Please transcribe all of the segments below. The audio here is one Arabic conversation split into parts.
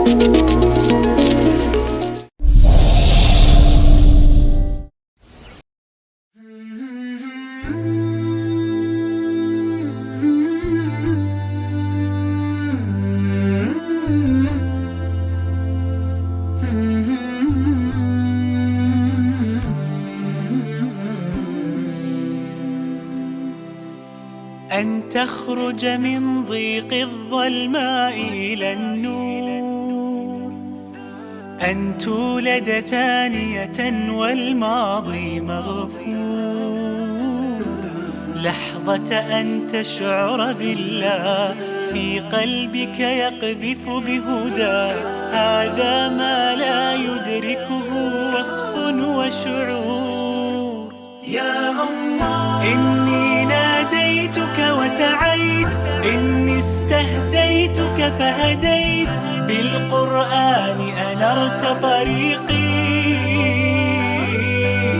أن تخرج من ضيق الظلماء إلى النور، أن تولد ثانية والماضي مغفور، لحظة أن تشعر بالله في قلبك يقذف بهدى، هذا ما لا يدركه وصف وشعور. يا الله إني ناديتك وسعيت، إني استهديتك فهديت، بالقرآن أنرت طريقي.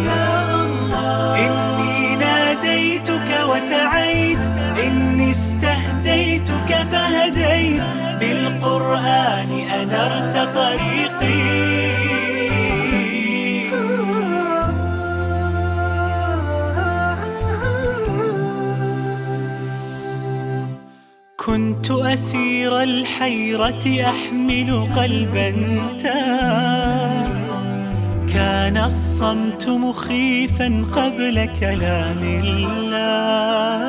يا الله إني ناديتك وسعيت، إني استهديتك فهديت، بالقرآن أنرت طريقي. كنت أسير الحيرة أحمل قلبا تاه، كان الصمت مخيفا قبل كلام الله،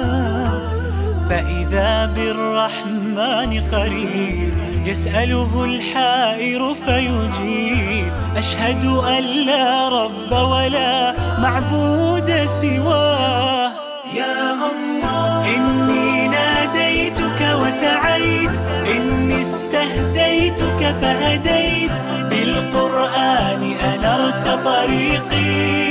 فإذا بالرحمن قريب يسأله الحائر فيجيب، أشهد أن لا رب ولا معبود سواه. يا الله إني ناديتك وسعيت، إني استهديتك فهديت، بالقرآن أنرت طريقي.